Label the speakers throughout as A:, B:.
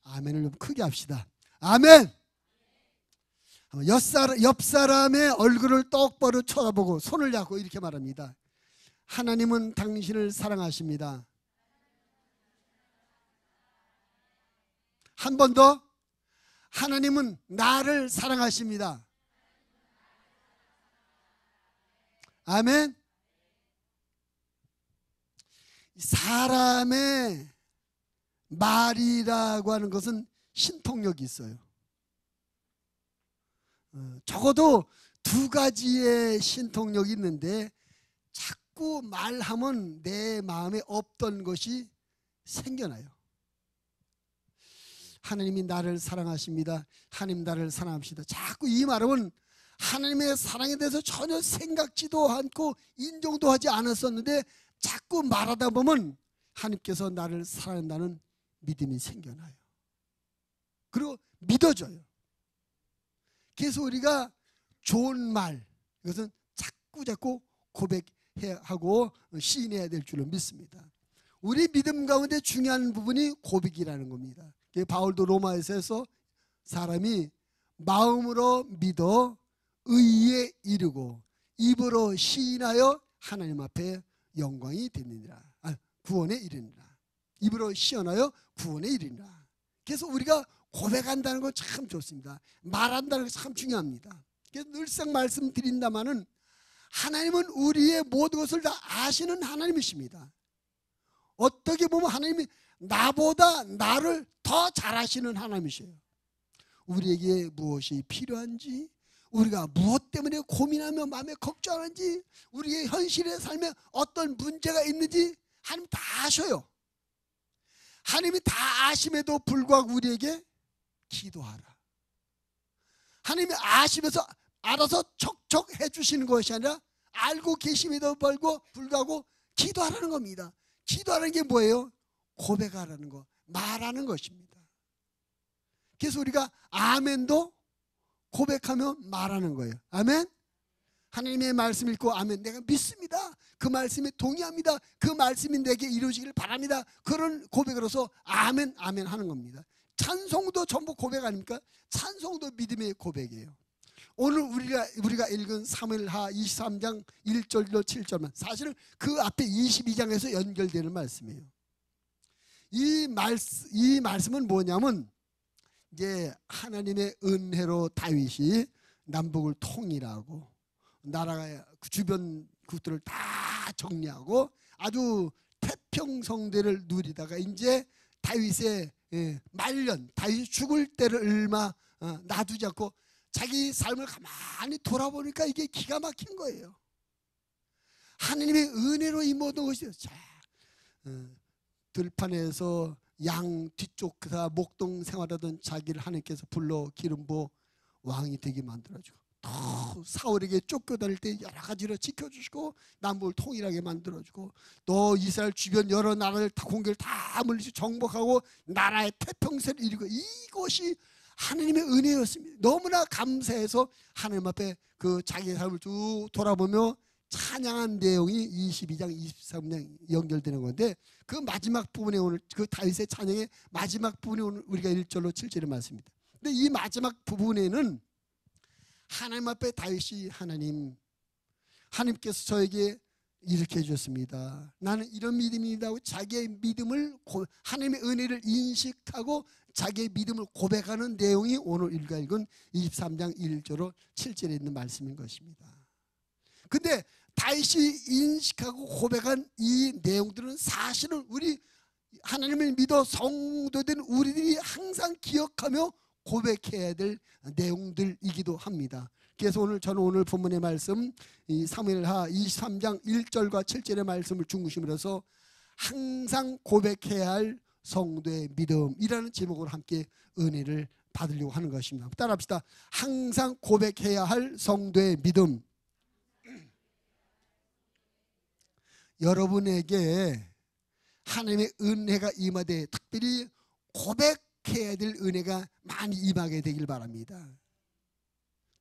A: 아멘을 좀 크게 합시다. 아멘. 옆 사람의 얼굴을 똑바로 쳐다보고 손을 잡고 이렇게 말합니다. 하나님은 당신을 사랑하십니다. 한 번 더. 하나님은 나를 사랑하십니다. 아멘. 사람의 말이라고 하는 것은 신통력이 있어요. 적어도 두 가지의 신통력이 있는데 자꾸 말하면 내 마음에 없던 것이 생겨나요. 하나님이 나를 사랑하십니다. 하나님 나를 사랑합시다. 자꾸 이 말은 하나님의 사랑에 대해서 전혀 생각지도 않고 인정도 하지 않았었는데 자꾸 말하다 보면 하나님께서 나를 사랑한다는 믿음이 생겨나요. 그리고 믿어져요. 그래서 우리가 좋은 말, 이것은 자꾸 고백해야 하고 시인해야 될 줄로 믿습니다. 우리 믿음 가운데 중요한 부분이 고백이라는 겁니다. 바울도 로마에서 사람이 마음으로 믿어 의에 이르고 입으로 시인하여 하나님 앞에 영광이 되느니라. 구원에 이르니라. 입으로 시인하여 구원에 이르니라. 그래서 우리가 고백한다는 건 참 좋습니다. 말한다는 건 참 중요합니다. 그래서 늘상 말씀드린다마는 하나님은 우리의 모든 것을 다 아시는 하나님이십니다. 어떻게 보면 하나님이 나보다 나를 더 잘 아시는 하나님이세요. 우리에게 무엇이 필요한지, 우리가 무엇 때문에 고민하며 마음에 걱정하는지, 우리의 현실의 삶에 어떤 문제가 있는지 하나님 다 아셔요. 하나님이 다 아심에도 불구하고 우리에게 기도하라. 하나님이 아시면서 알아서 척척 해주시는 것이 아니라 알고 계심에도 불구하고 기도하라는 겁니다. 기도하라는 게 뭐예요? 고백하라는 거, 말하는 것입니다. 그래서 우리가 아멘도 고백하며 말하는 거예요. 아멘. 하나님의 말씀 읽고 아멘, 내가 믿습니다. 그 말씀에 동의합니다. 그 말씀이 내게 이루어지길 바랍니다. 그런 고백으로서 아멘 아멘 하는 겁니다. 찬송도 전부 고백 아닙니까? 찬송도 믿음의 고백이에요. 오늘 우리가 읽은 사무엘하 23장 1절로 7절만 사실은 그 앞에 22장에서 연결되는 말씀이에요. 이 말씀은 뭐냐면 이제 하나님의 은혜로 다윗이 남북을 통일하고 나라의 주변 국들을 다 정리하고 아주 태평성대를 누리다가 이제 다윗의 말년, 다윗이 죽을 때를 얼마 놔두지 않고 자기 삶을 가만히 돌아보니까 이게 기가 막힌 거예요. 하나님의 은혜로 이 모든 것이 들판에서 양 뒤쪽 목동 생활하던 자기를 하나님께서 불러 기름 부어 왕이 되게 만들어주고 또 사울에게 쫓겨다닐 때 여러 가지로 지켜주시고 남북을 통일하게 만들어주고 또 이스라엘 주변 여러 나라를 다 공격을 다 물리치고 정복하고 나라의 태평세를 이루고 이것이 하나님의 은혜였습니다. 너무나 감사해서 하나님 앞에 그 자기의 삶을 쭉 돌아보며 찬양한 내용이 22장 23장 연결되는 건데 그 마지막 부분에 오늘 그 다윗의 찬양의 마지막 부분이 오늘 우리가 1절로 7절의 말씀입니다. 근데 이 마지막 부분에는 하나님 앞에 다윗이 하나님께서 저에게 이렇게 해주셨습니다. 나는 이런 믿음이다 하고 자기의 믿음을 하나님의 은혜를 인식하고 자기의 믿음을 고백하는 내용이 오늘 우리가 읽은 23장 1절로 7절에 있는 말씀인 것입니다. 근데 다윗이 인식하고 고백한 이 내용들은 사실은 우리 하나님을 믿어 성도된 우리들이 항상 기억하며 고백해야 될 내용들이기도 합니다. 그래서 저는 오늘 본문의 말씀 이 사무엘하 23장 1절과 7절의 말씀을 중심으로 해서 항상 고백해야 할 성도의 믿음이라는 제목으로 함께 은혜를 받으려고 하는 것입니다. 따라합시다. 항상 고백해야 할 성도의 믿음. 여러분에게 하나님의 은혜가 임하되 특별히 고백해야 될 은혜가 많이 임하게 되길 바랍니다.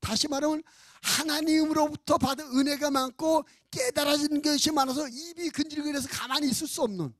A: 다시 말하면 하나님으로부터 받은 은혜가 많고 깨달아진 것이 많아서 입이 근질근해서 가만히 있을 수 없는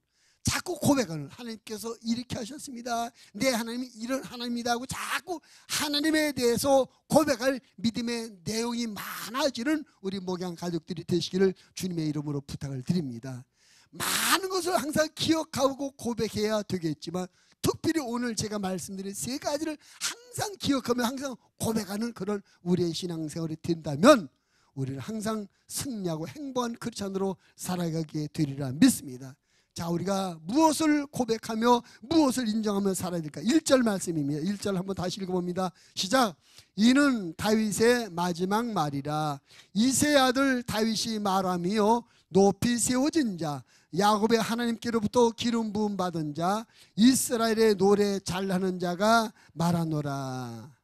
A: 자꾸 고백을 하나님께서 이렇게 하셨습니다. 내 하나님이 이런 하나님이다 하고 자꾸 하나님에 대해서 고백할 믿음의 내용이 많아지는 우리 목양 가족들이 되시기를 주님의 이름으로 부탁을 드립니다. 많은 것을 항상 기억하고 고백해야 되겠지만 특별히 오늘 제가 말씀드린 세 가지를 항상 기억하며 항상 고백하는 그런 우리의 신앙생활이 된다면 우리는 항상 승리하고 행복한 크리스찬으로 살아가게 되리라 믿습니다. 자, 우리가 무엇을 고백하며 무엇을 인정하며 살아야 될까? 1절 말씀입니다. 1절 한번 다시 읽어봅니다. 시작. 이는 다윗의 마지막 말이라. 이새의 아들 다윗이 말하며 높이 세워진 자, 야곱의 하나님께로부터 기름 부음 받은 자, 이스라엘의 노래 잘하는 자가 말하노라.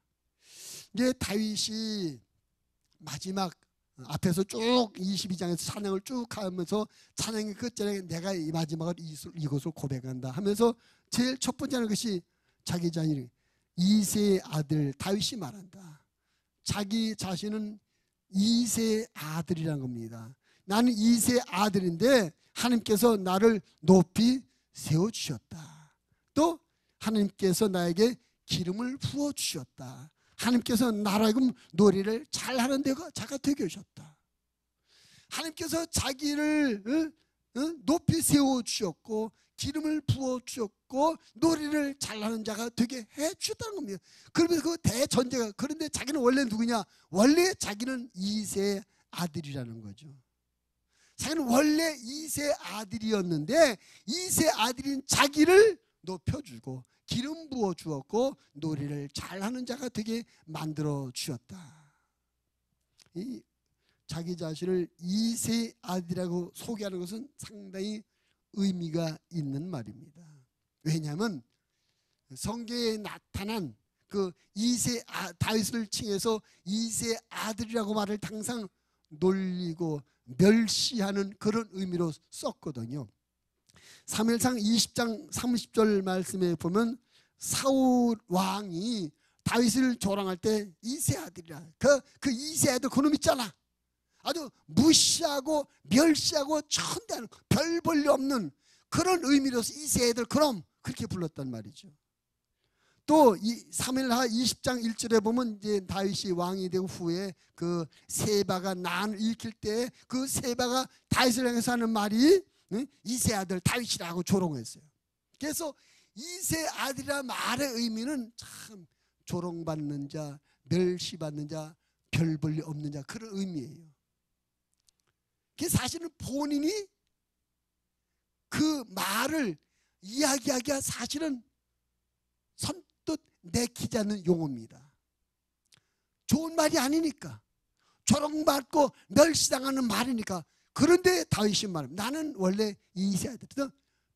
A: 이제 다윗이 마지막 앞에서 쭉 22장에서 찬양을 쭉 하면서 찬양의 끝자락에 내가 이 마지막으로 이것을 고백한다 하면서 제일 첫 번째 하는 것이 자기 자신이 이새의 아들 다윗이 말한다. 자기 자신은 이새의 아들이라는 겁니다. 나는 이새의 아들인데 하나님께서 나를 높이 세워주셨다. 또 하나님께서 나에게 기름을 부어주셨다. 하나님께서 나로 하여금 노래를 잘하는 자가 되게 하셨다. 하나님께서 자기를 높이 세워주셨고 기름을 부어주셨고 노래를 잘하는 자가 되게 해주셨다는 겁니다. 그러면서 그 대전제가, 그런데 자기는 원래 누구냐? 원래 자기는 이새의 아들이라는 거죠. 자기는 원래 이새의 아들이었는데 이새의 아들인 자기를 높여주고 기름 부어 주었고 노래를 잘하는 자가 되게 만들어 주었다. 이 자기 자신을 이새의 아들이라고 소개하는 것은 상당히 의미가 있는 말입니다. 왜냐하면 성경에 나타난 그 다윗을 칭해서 이새의 아들이라고 말을 항상 놀리고 멸시하는 그런 의미로 썼거든요. 사무엘상 20장 30절 말씀에 보면 사울 왕이 다윗을 조랑할 때 이새 아들이라, 그 이새 아들 그놈 있잖아, 아주 무시하고 멸시하고 천대하는 별 볼일 없는 그런 의미로서 이새 아들 그놈 그렇게 불렀단 말이죠. 또 이 사무엘하 20장 1절에 보면 이제 다윗이 왕이 되고 후에 그 세바가 난을 일으킬 때 그 세바가 다윗을 향해서 하는 말이 이새 아들 다윗이라고 조롱했어요. 그래서 이새 아들이라 말의 의미는 참 조롱받는 자, 멸시받는 자, 별 볼 일 없는 자 그런 의미예요. 그래서 사실은 본인이 그 말을 이야기하기가 사실은 선뜻 내키지 않는 용어입니다. 좋은 말이 아니니까, 조롱받고 멸시당하는 말이니까. 그런데 다윗이 말합니다. 나는 원래 이새 아들이다.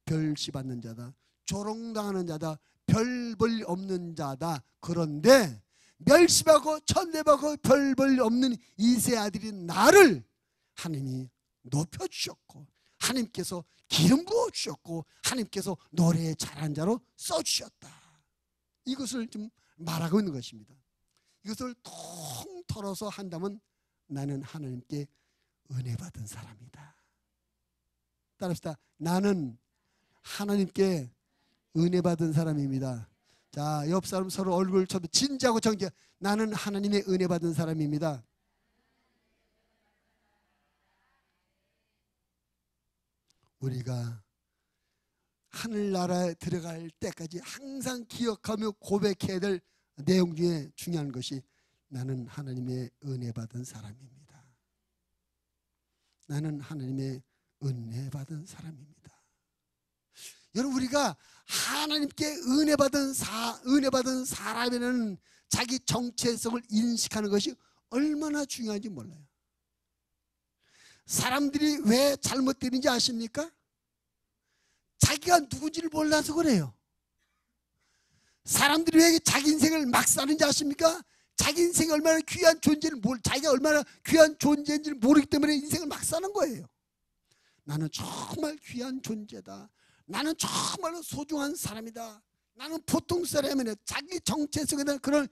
A: 멸시받는 자다, 조롱당하는 자다, 별 볼 일 없는 자다. 그런데 멸시받고 천대받고 별 볼 일 없는 이새 아들인 나를 하나님이 높여주셨고 하나님께서 기름 부어주셨고 하나님께서 노래 잘한 자로 써주셨다. 이것을 좀 말하고 있는 것입니다. 이것을 통틀어서 한다면 나는 하나님께 은혜 받은 사람이다. 따라합시다. 나는 하나님께 은혜 받은 사람입니다. 자, 옆 사람 서로 얼굴 쳐도 진지하고 정직하게, 나는 하나님의 은혜 받은 사람입니다. 우리가 하늘나라에 들어갈 때까지 항상 기억하며 고백해야 될 내용 중에 중요한 것이 나는 하나님의 은혜 받은 사람입니다. 나는 하나님의 은혜 받은 사람입니다. 여러분, 우리가 하나님께 은혜 받은 사람이라는 자기 정체성을 인식하는 것이 얼마나 중요한지 몰라요. 사람들이 왜 잘못되는지 아십니까? 자기가 누군지를 몰라서 그래요. 사람들이 왜 자기 인생을 막 사는지 아십니까? 자기 인생이 얼마나 귀한 존재를 자기가 얼마나 귀한 존재인지를 모르기 때문에 인생을 막 사는 거예요. 나는 정말 귀한 존재다. 나는 정말로 소중한 사람이다. 나는 보통 사람이 아니라 자기 정체성에 대한 그런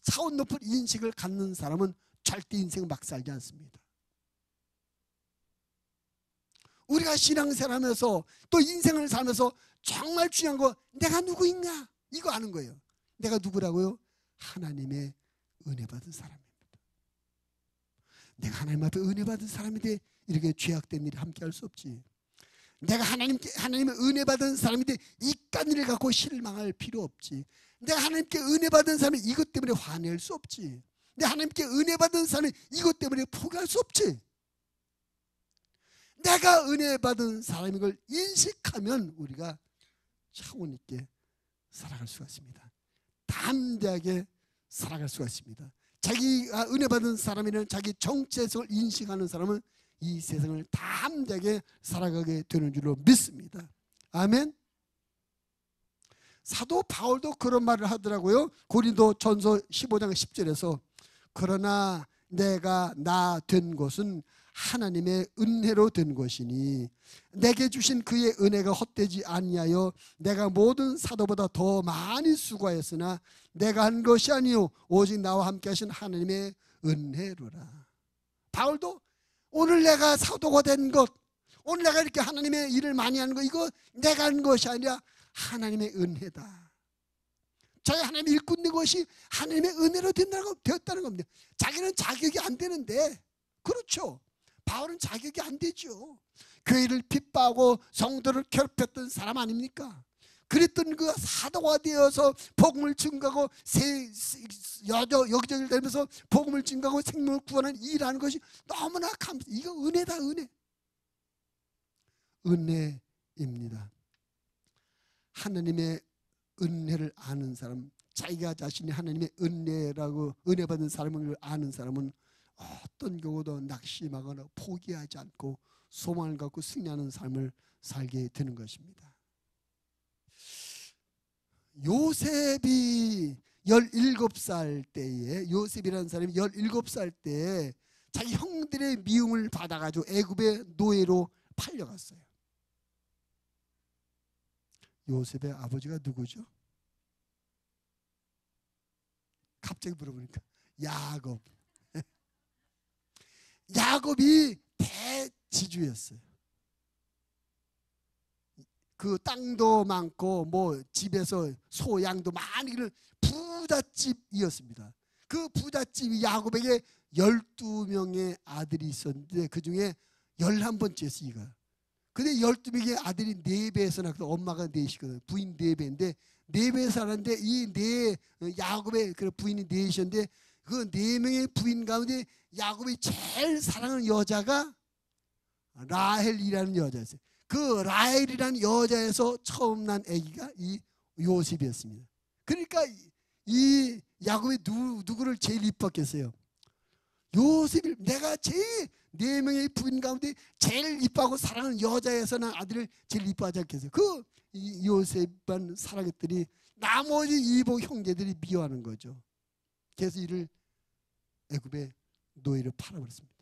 A: 차원 높은 인식을 갖는 사람은 절대 인생을 막 살지 않습니다. 우리가 신앙생활하면서 또 인생을 살면서 정말 중요한 거, 내가 누구인가 이거 아는 거예요. 내가 누구라고요? 하나님의 은혜 받은 사람입니다. 내가 하나님 앞에 은혜 받은 사람인데 이렇게 죄악된 일이 함께 할 수 없지. 내가 하나님의 은혜 받은 사람인데 이깟 일을 갖고 실망할 필요 없지. 내가 하나님께 은혜 받은 사람이 이것 때문에 화낼 수 없지. 내가 하나님께 은혜 받은 사람이 이것 때문에 포기할 수 없지. 내가 은혜 받은 사람인 걸 인식하면 우리가 차원 있게 살아갈 수가 있습니다. 담대하게 살아갈 수가 있습니다. 자기가 은혜 받은 사람이라는 자기 정체성을 인식하는 사람은 이 세상을 담대하게 살아가게 되는 줄로 믿습니다. 아멘. 사도 바울도 그런 말을 하더라고요. 고린도전서 15장 10절에서 그러나 내가 나 된 것은 하나님의 은혜로 된 것이니 내게 주신 그의 은혜가 헛되지 아니하여 내가 모든 사도보다 더 많이 수고하였으나 내가 한 것이 아니요 오직 나와 함께 하신 하나님의 은혜로라. 바울도 오늘 내가 사도가 된 것, 오늘 내가 이렇게 하나님의 일을 많이 하는 거, 이거 내가 한 것이 아니라 하나님의 은혜다. 자기 하나님의 일꾼 된 것이 하나님의 은혜로 되었다는 겁니다. 자기는 자격이 안 되는데, 그렇죠. 바울은 자격이 안 되죠. 교회를 핍박하고 성도를 괴롭혔던 사람 아닙니까? 그랬던 그가 사도가 되어서 복음을 증거하고 여기저기를 다니면서 복음을 증거하고 생명을 구하는 일하는 것이 너무나 이거 은혜다, 은혜. 은혜입니다. 하나님의 은혜를 아는 사람, 자기가 자신이 하나님의 은혜라고 은혜 받은 사람을 아는 사람은 어떤 경우도 낙심하거나 포기하지 않고 소망을 갖고 승리하는 삶을 살게 되는 것입니다. 요셉이 17살 때에, 요셉이라는 사람이 17살 때에 자기 형들의 미움을 받아가지고 애굽의 노예로 팔려갔어요. 요셉의 아버지가 누구죠? 갑자기 물어보니까 야곱. 야곱이 대지주였어요. 그 땅도 많고 뭐 집에서 소 양도 많이 기른 부잣집이었습니다. 그 부잣집이 야곱에게 12명의 아들이 있었는데 그 중에 11번째였어요. 이가. 근데 12명의 아들이 4배에서 낳고 엄마가 4이거든. 부인 4배인데 4배에서 낳았는데 이 야곱의 그 부인이 4이셨는데 그 4명의 부인 가운데 야곱이 제일 사랑하는 여자가 라헬이라는 여자였어요. 그 라헬이라는 여자에서 처음 난 아기가 이 요셉이었습니다. 그러니까 이 야곱이 누구를 제일 이뻤겠어요? 요셉이. 내가 제일 4명의 부인 가운데 제일 이뻐하고 사랑하는 여자에서 난 아들을 제일 이뻐하지 않겠어요? 그 요셉만 사랑했더니 나머지 이복 형제들이 미워하는 거죠. 그래서 이를 애굽의 노예로 팔아버렸습니다.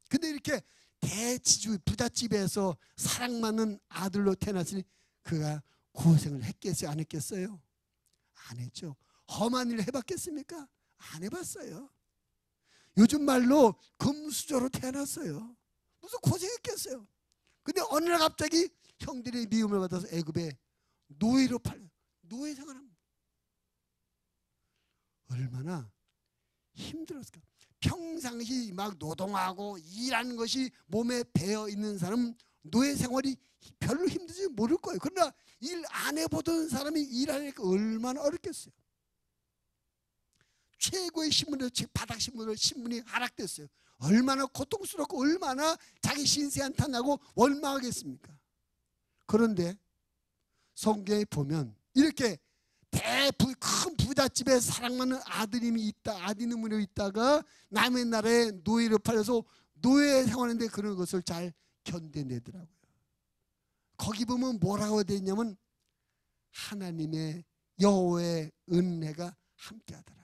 A: 근데 이렇게 대지주 부잣집에서 사랑받는 아들로 태어났으니 그가 고생을 했겠어요? 안 했겠어요? 안 했죠. 험한 일을 해봤겠습니까? 안 해봤어요. 요즘 말로 금수저로 태어났어요. 무슨 고생했겠어요? 근데 어느 날 갑자기 형들의 미움을 받아서 애굽의 노예로 팔려. 노예 생활합니다. 얼마나 힘들었을까? 평상시 막 노동하고 일하는 것이 몸에 배어 있는 사람은 노예 생활이 별로 힘들지 모를 거예요. 그러나 일 안 해보던 사람이 일하니까 얼마나 어렵겠어요. 최고의 신문으로 바닥 신문이 하락됐어요. 얼마나 고통스럽고 얼마나 자기 신세 한탄하고 원망하겠습니까? 그런데 성경에 보면 이렇게 큰 부잣집에 사랑받는 아들님이 있다가 남의 나라에 노예로 팔려서 노예 생활하는데 그런 것을 잘 견뎌내더라고요. 거기 보면 뭐라고 되어 있냐면 하나님의 여호와의 은혜가 함께하더라.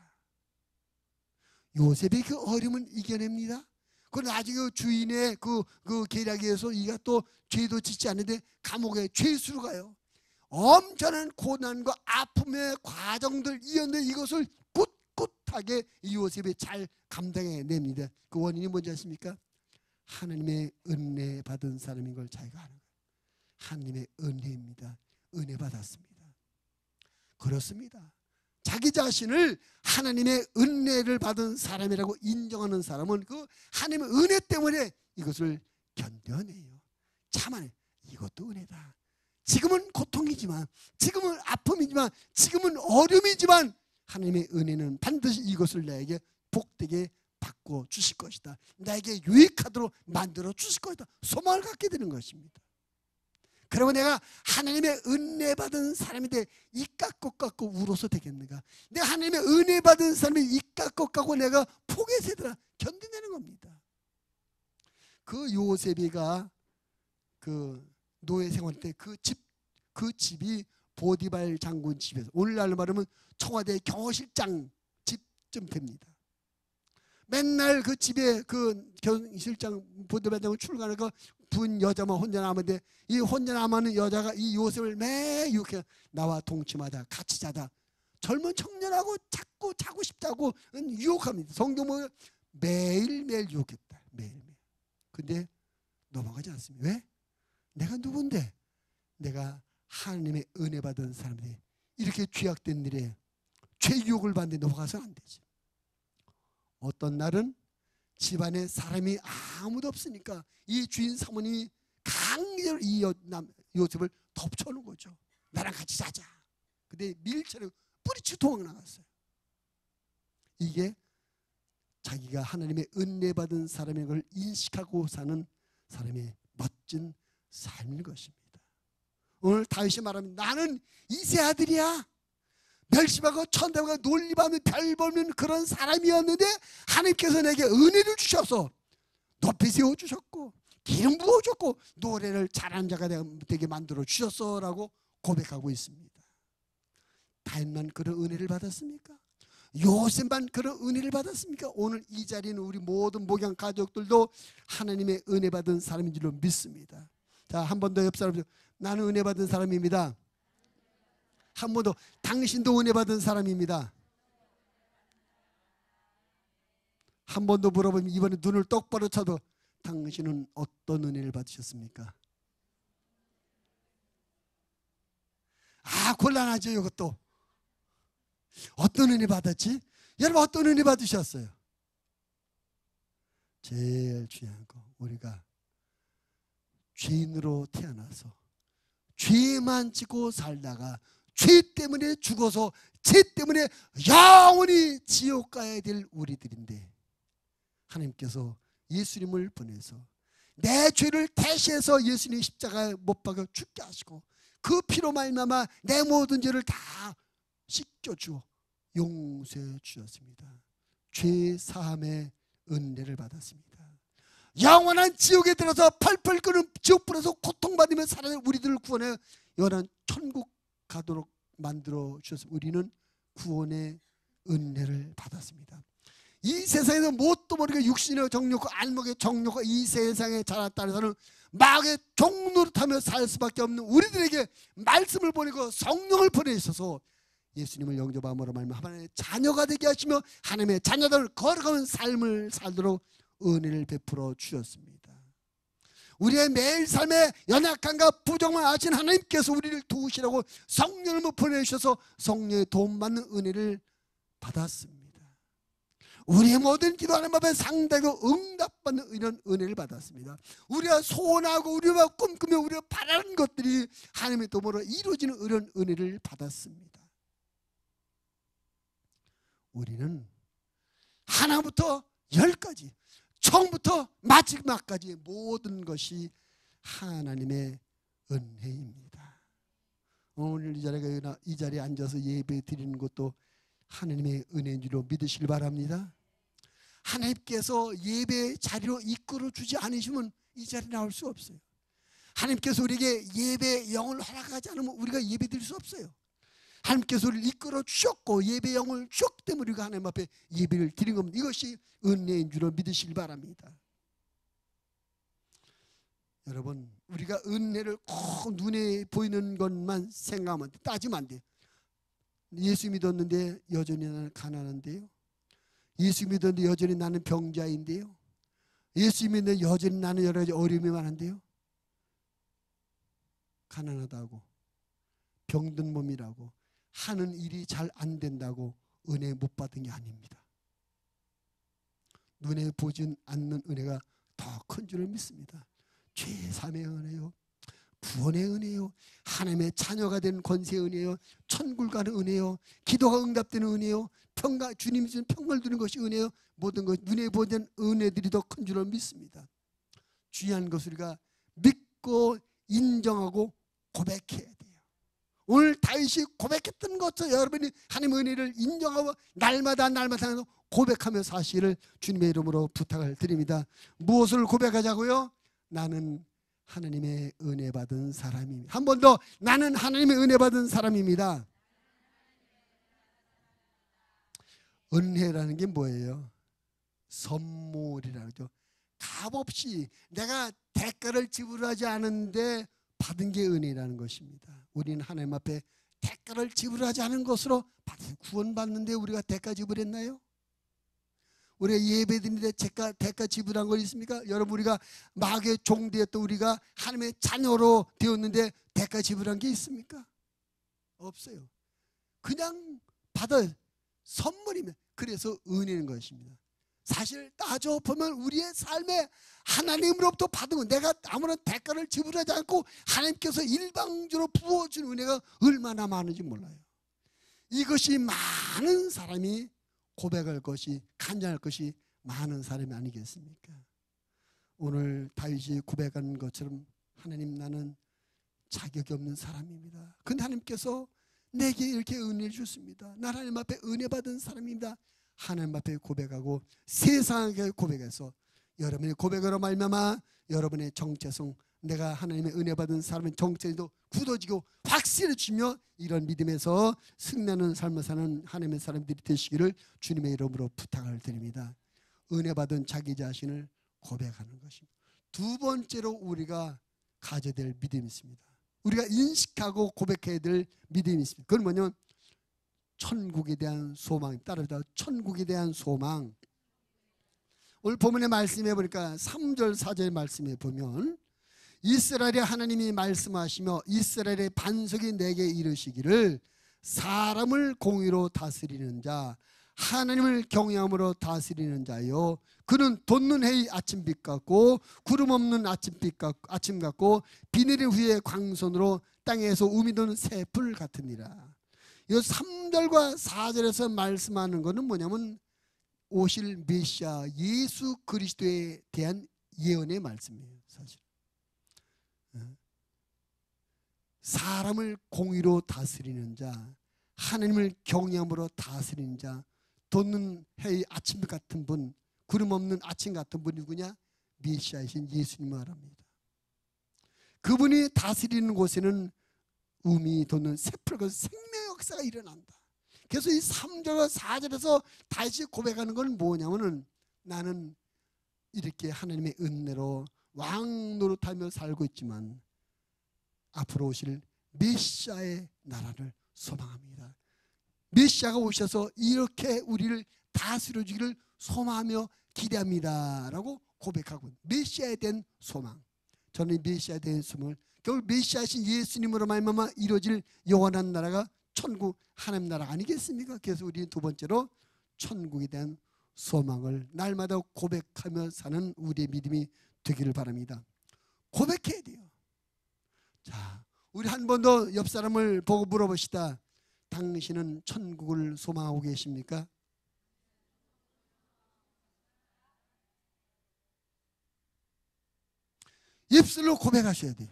A: 요셉이 그 어려움을 이겨냅니다. 그리고 나중에 주인의 그 계략에 의해서 이가 또 죄도 짓지 않는데 감옥에 죄수로 가요. 엄청난 고난과 아픔의 과정들 이었는데 이것을 꿋꿋하게 이 요셉이 잘 감당해냅니다. 그 원인이 뭔지 아십니까? 하나님의 은혜 받은 사람인 걸 자기가 아는 거예요. 하나님의 은혜입니다. 은혜 받았습니다. 그렇습니다. 자기 자신을 하나님의 은혜를 받은 사람이라고 인정하는 사람은 그 하나님의 은혜 때문에 이것을 견뎌내요. 참아내. 이것도 은혜다. 지금은 고통이지만, 지금은 아픔이지만, 지금은 어려움이지만 하나님의 은혜는 반드시 이것을 나에게 복되게 바꿔 주실 것이다. 나에게 유익하도록 만들어 주실 것이다. 소망을 갖게 되는 것입니다. 그러면 내가 하나님의 은혜 받은 사람인데 입 깎고 깎고 울어서 되겠는가? 내가 하나님의 은혜 받은 사람이 입 깎고 깎고 내가 포기해서더라 견뎌내는 겁니다. 그 요셉이가 그 노예 생활 때 그 집이 보디발 장군 집에서, 오늘날로 말하면 청와대 경호실장 집쯤 됩니다. 맨날 그 집에 그 경실장 보디발 장군 출근하니까 분 여자만 혼자 남았는데, 이 혼자 남은 여자가 이 요셉을 매일 이렇게 나와 동침하다 같이 자다 젊은 청년하고 자꾸 자고 싶다고 유혹합니다. 성경 보면 매일매일 유혹했다. 매일매일. 근데 넘어가지 않습니다. 왜? 내가 누군데? 내가 하나님의 은혜 받은 사람들이 이렇게 죄악된 일에 죄 유혹을 받는데 넘어가서는 안 되지. 어떤 날은 집안에 사람이 아무도 없으니까 이 주인 사모님이 강제로 이 요셉을 덮쳐놓은 거죠. 나랑 같이 자자. 근데 밀처럼 뿌리치고 도망 나갔어요. 이게 자기가 하나님의 은혜 받은 사람인 걸 인식하고 사는 사람의 멋진 삶인 것입니다. 오늘 다윗이 말합니다. 나는 이세 아들이야. 멸시받고 천대받고 논리받는 별 보는 그런 사람이었는데 하나님께서 내게 은혜를 주셔서 높이 세워주셨고 기름 부어줬고 노래를 잘하는 자가 되게 만들어 주셨어라고 고백하고 있습니다. 다윗만 그런 은혜를 받았습니까? 요셉만 그런 은혜를 받았습니까? 오늘 이 자리에 있는 우리 모든 목양 가족들도 하나님의 은혜 받은 사람인 줄로 믿습니다. 자, 한 번 더 옆 사람, 나는 은혜 받은 사람입니다. 한 번 더, 당신도 은혜 받은 사람입니다. 한 번 더 물어보면 이번에 눈을 똑바로 쳐도 당신은 어떤 은혜를 받으셨습니까? 아, 곤란하죠. 이것도 어떤 은혜 받았지? 여러분 어떤 은혜 받으셨어요? 제일 중요한 거, 우리가 죄인으로 태어나서 죄만 지고 살다가 죄 때문에 죽어서 죄 때문에 영원히 지옥 가야 될 우리들인데 하나님께서 예수님을 보내서 내 죄를 대신해서 예수님 십자가에 못 박아 죽게 하시고 그 피로 말미암아 내 모든 죄를 다 씻겨주어 용서해 주셨습니다. 죄 사함의 은혜를 받았습니다. 영원한 지옥에 들어서 펄펄 끓는 지옥불에서 고통받으며 살아가는 우리들을 구원해 영원한 천국 가도록 만들어 주셔서 우리는 구원의 은혜를 받았습니다. 이 세상에서 뭣도 모르게 육신의 정욕과 안목의 정욕과 이 세상에 자랐다 해서는 마귀의 종노릇하며 살 수밖에 없는 우리들에게 말씀을 보내고 성령을 보내셔서 예수님을 영접함으로 말미암아 하나님의 자녀가 되게 하시며 하나님의 자녀들을 걸어가는 삶을 살도록 은혜를 베풀어 주셨습니다. 우리의 매일 삶의 연약함과 부족만 아신 하나님께서 우리를 도우시라고 성령을 보내주셔서 성령의 도움받는 은혜를 받았습니다. 우리의 모든 기도하는 법에 상대하고 응답받는 이런 은혜를 받았습니다. 우리가 소원하고 우리가 꿈꾸며 우리가 바라는 것들이 하나님의 도움으로 이루어지는 이런 은혜를 받았습니다. 우리는 하나부터 열까지 처음부터 마지막까지 모든 것이 하나님의 은혜입니다. 오늘 이 자리에 앉아서 예배 드리는 것도 하나님의 은혜인 줄로 믿으시길 바랍니다. 하나님께서 예배 자리로 이끌어 주지 않으시면 이 자리에 나올 수 없어요. 하나님께서 우리에게 예배 영을 허락하지 않으면 우리가 예배 드릴 수 없어요. 하나님께서 우리를 이끌어 주셨고 예배 영을 주셨기 때문에 우리가 하나님 앞에 예배를 드린 겁니다. 이것이 은혜인 줄로 믿으시길 바랍니다. 여러분, 우리가 은혜를 꼭 눈에 보이는 것만 생각하면 돼. 따지면 안 돼. 예수 믿었는데 여전히 나는 가난한데요. 예수 믿었는데 여전히 나는 병자인데요. 예수 믿는 여전히 나는 여러 가지 어려움이 많은데요. 가난하다고, 병든 몸이라고, 하는 일이 잘 안 된다고 은혜 못 받은 게 아닙니다. 눈에 보진 않는 은혜가 더 큰 줄을 믿습니다. 죄사함의 은혜요, 구원의 은혜요, 하나님의 자녀가 된 권세의 은혜요, 천국을 가는 은혜요, 기도가 응답되는 은혜요, 주님이 주신 평강을 누리는 것이 은혜요, 모든 것 눈에 보이는 은혜들이 더 큰 줄을 믿습니다. 중요한 것을 우리가 믿고 인정하고 고백해야 돼요. 오늘 다윗이 고백했던 것처럼 여러분이 하나님의 은혜를 인정하고 날마다 고백하며 사실을 주님의 이름으로 부탁을 드립니다. 무엇을 고백하자고요? 나는 하나님의 은혜 받은 사람입니다. 한 번 더, 나는 하나님의 은혜 받은 사람입니다. 은혜라는 게 뭐예요? 선물이라죠. 값없이 내가 대가를 지불하지 않은데 받은 게 은혜라는 것입니다. 우리는 하나님 앞에 대가를 지불하지 않은 것으로 구원받는데 우리가 대가 지불했나요? 우리가 예배드리는데 대가 지불한 거 있습니까? 여러분, 우리가 마귀의 종되었던 우리가 하나님의 자녀로 되었는데 대가 지불한 게 있습니까? 없어요. 그냥 받은 선물입니다. 그래서 은혜인 것입니다. 사실 따져보면 우리의 삶에 하나님으로부터 받은 건 내가 아무런 대가를 지불하지 않고 하나님께서 일방적으로 부어준 은혜가 얼마나 많은지 몰라요. 이것이 많은 사람이 고백할 것이, 간증할 것이 많은 사람이 아니겠습니까? 오늘 다윗이 고백한 것처럼 하나님, 나는 자격이 없는 사람입니다. 근데 하나님께서 내게 이렇게 은혜를 주십니다. 나 하나님 앞에 은혜 받은 사람입니다. 하나님 앞에 고백하고 세상에 고백해서 여러분의 고백으로 말미암아 여러분의 정체성, 내가 하나님의 은혜 받은 사람의 정체도 굳어지고 확실해지며 이런 믿음에서 승리하는 삶을 사는 하나님의 사람들이 되시기를 주님의 이름으로 부탁을 드립니다. 은혜 받은 자기 자신을 고백하는 것입니다. 두 번째로 우리가 가져야 될 믿음이 있습니다. 우리가 인식하고 고백해야 될 믿음이 있습니다. 그건 뭐냐면 천국에 대한 소망, 따라서 천국에 대한 소망. 오늘 본문의 말씀에 보니까 3절 4절 말씀에 보면 이스라엘의 하나님이 말씀하시며 이스라엘의 반석이 내게 이르시기를 사람을 공의로 다스리는 자, 하나님을 경외함으로 다스리는 자요, 그는 돋는 해의 아침빛 같고 구름 없는 아침 같고 비 내린 후에 광선으로 땅에서 우미 도는 새풀 같으니라. 이 3절과 4절에서 말씀하는 것은 뭐냐면 오실 메시아 예수 그리스도에 대한 예언의 말씀이에요. 사실 사람을 공의로 다스리는 자, 하나님을 경외함으로 다스리는 자, 돋는 해의 아침 같은 분, 구름 없는 아침 같은 분이 누구냐? 메시아이신 예수님을 말합니다. 그분이 다스리는 곳에는 우미 돋는 새풀과 생명의 역사가 일어난다. 그래서 이 3절과 4절에서 다시 고백하는 건 뭐냐면은 나는 이렇게 하나님의 은혜로 왕 노릇하며 살고 있지만 앞으로 오실 메시아의 나라를 소망합니다. 메시아가 오셔서 이렇게 우리를 다스려 주기를 소망하며 기대합니다 라고 고백하고, 메시아에 대한 소망, 저는 메시아에 대한 소망을 결국 메시아신 예수님으로 말미암아 이루어질 영원한 나라가 천국 하나님 나라 아니겠습니까? 그래서 우리 두 번째로 천국에 대한 소망을 날마다 고백하며 사는 우리의 믿음이 되기를 바랍니다. 고백해야 돼요. 자, 우리 한 번 더 옆 사람을 보고 물어봅시다. 당신은 천국을 소망하고 계십니까? 입술로 고백하셔야 돼요.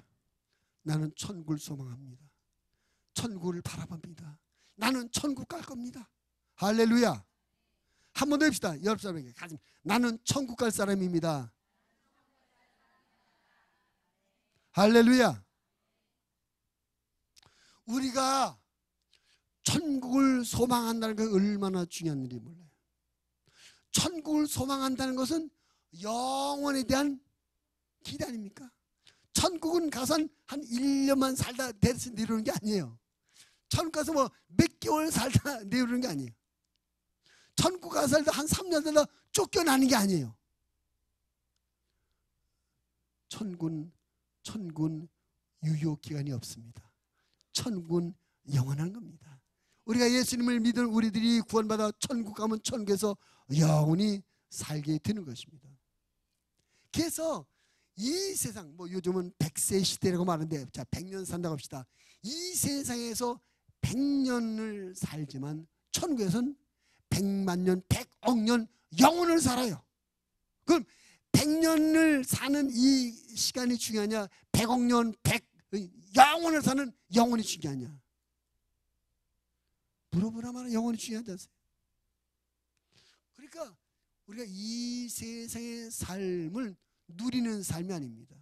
A: 나는 천국을 소망합니다. 천국을 바라봅니다. 나는 천국 갈 겁니다. 할렐루야. 한 번 더 해봅시다. 옆 사람에게 나는 천국 갈 사람입니다. 할렐루야. 우리가 천국을 소망한다는 게 얼마나 중요한 일인지 몰라요. 천국을 소망한다는 것은 영원에 대한 기대 아닙니까? 천국은 가서 한 1년만 살다 돼서 내려오는 게 아니에요. 천국 가서 뭐 몇 개월 살다 내려오는 게 아니에요. 천국 가서 살다 한 3년 살다 쫓겨나는 게 아니에요. 천군 유효 기간이 없습니다. 천군 영원한 겁니다. 우리가 예수님을 믿은 우리들이 구원받아 천국 가면 천국에서 영원히 살게 되는 것입니다. 그래서 이 세상, 뭐 요즘은 100세 시대라고 말하는데, 자 100년 산다고 합시다. 이 세상에서 100년을 살지만 천국에서는 100만 년, 100억 년 영원을 살아요. 그럼 100년을 사는 이 시간이 중요하냐, 100억 년, 영원을 사는 영원이 중요하냐? 물어보라면 영원이 중요하지 않습니까? 그러니까 우리가 이 세상의 삶을 누리는 삶이 아닙니다.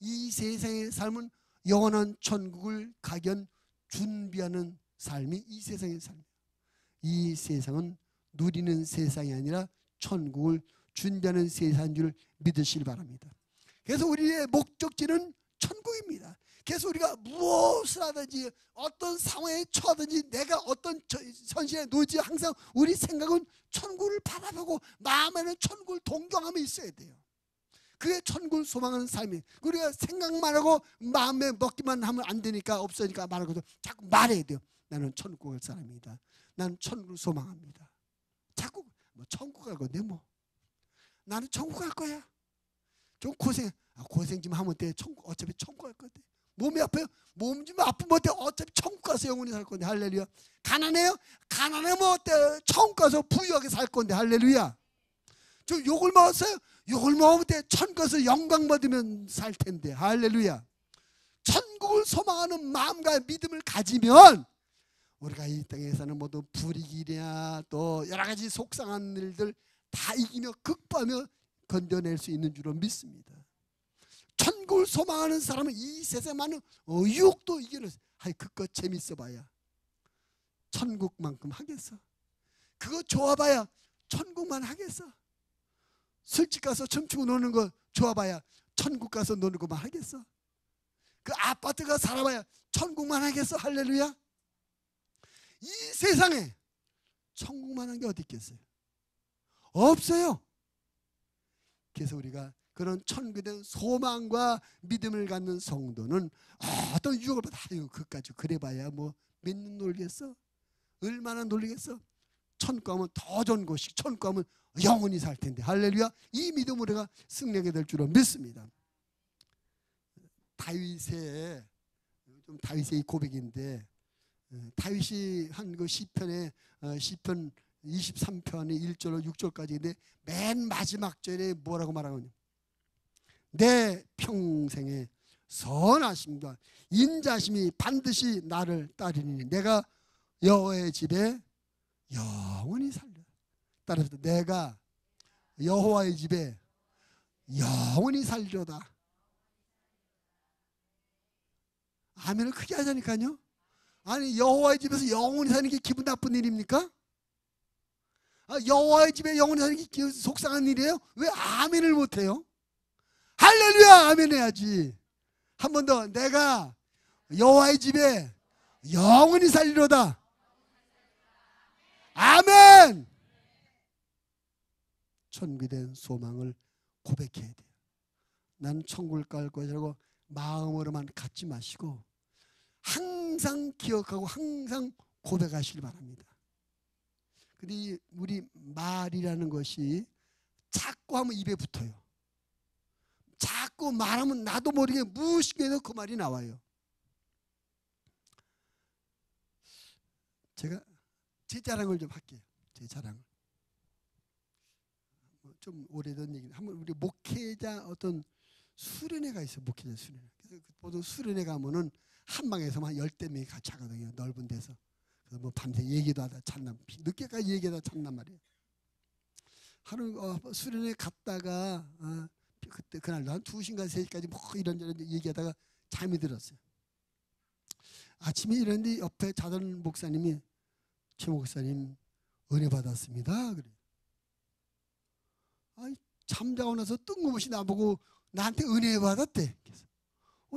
A: 이 세상의 삶은 영원한 천국을 가기 위한 준비하는 삶이 이 세상의 삶이에요. 이 세상은 누리는 세상이 아니라 천국을 준비하는 세상인 줄 믿으시길 바랍니다. 그래서 우리의 목적지는 천국입니다. 그래서 우리가 무엇을 하든지 어떤 상황에 처하든지 내가 어떤 현실에 놓이지 항상 우리 생각은 천국을 바라보고 마음에는 천국을 동경하며 있어야 돼요. 그게 천국을 소망하는 삶이에요. 우리가 생각만 하고 마음에 먹기만 하면 안 되니까 없으니까 말하고도 자꾸 말해야 돼요. 나는 천국 갈 사람이다. 나는 천국을 소망합니다. 자꾸 뭐 천국 갈 건데 뭐 나는 천국 갈 거야. 좀 고생 좀 하면 돼. 천국 어차피 천국 갈 건데. 몸이 아파요? 몸 좀 아프면 어때? 어차피 천국 가서 영원히 살 건데. 할렐루야. 가난해요? 가난하면 어때? 천국 가서 부유하게 살 건데. 할렐루야. 저 욕을 먹었어요? 욕을 먹으면 돼. 천국 가서 영광 받으면 살 텐데. 할렐루야. 천국을 소망하는 마음과 믿음을 가지면 우리가 이 땅에서는 모두 불이익이냐 또 여러 가지 속상한 일들 다 이기며 극복하며 건져낼 수 있는 줄로 믿습니다. 천국을 소망하는 사람은 이 세상에 많은 유혹도 이겨낼 수 있어요. 아이 그것 재밌어 봐야 천국만큼 하겠어. 그거 좋아봐야 천국만 하겠어. 술집 가서 춤추고 노는 거 좋아봐야 천국 가서 노는 것만 하겠어. 그 아파트 가서 살아봐야 천국만 하겠어. 할렐루야. 이 세상에 천국만 한 게 어디 있겠어요? 없어요. 그래서 우리가 그런 천국에 대한 소망과 믿음을 갖는 성도는 어떤 유혹을 받아 그까지 그래봐야 뭐 몇 년 놀겠어? 얼마나 놀리겠어? 천국 가면 더 좋은 곳이 천국 가면 영원히 살 텐데. 할렐루야. 이 믿음으로 우리가 승리하게 될 줄로 믿습니다. 다윗의 고백인데 다윗이 한 그 시편에 시편 23편의 1절로 6절까지인데 맨 마지막 절에 뭐라고 말하거든요. 내 평생에 선하심과 인자심이 반드시 나를 따르니 내가 여호와의 집에 영원히 살려. 따라서 내가 여호와의 집에 영원히 살려다. 아멘을 크게 하자니까요. 아니 여호와의 집에서 영원히 사는 게 기분 나쁜 일입니까? 여호와의 집에 영원히 사는 게 속상한 일이에요? 왜 아멘을 못해요? 할렐루야 아멘 해야지. 한 번 더. 내가 여호와의 집에 영원히 살리로다. 아멘. 천국에 대한 소망을 고백해야 돼요. 난 천국을 갈 것이라고 마음으로만 갖지 마시고 항상 기억하고 항상 고백하시길 바랍니다. 근데 우리 말이라는 것이 자꾸 하면 입에 붙어요. 자꾸 말하면 나도 모르게 무의식에서 그 말이 나와요. 제가 제 자랑을 좀 할게요. 제 자랑을. 좀 오래된 얘기인데 한번 우리 목회자 어떤 수련회가 있어요. 목회자 수련회. 그래서 보통 수련회 가면은 한 방에서만 10대 명이 같이 하거든요. 넓은 데서. 그래서 뭐 밤새 얘기도 하다 잤나 늦게까지 얘기하다 잤단 말이에요. 하루 수련회 갔다가 그때 그날도 한 2시인가 3시까지 뭐 이런저런 얘기하다가 잠이 들었어요. 아침에 일어났는데 옆에 자던 목사님이 최 목사님 은혜 받았습니다. 그래. 잠자고 나서 뜬금없이 나보고 나한테 은혜 받았대. 그래서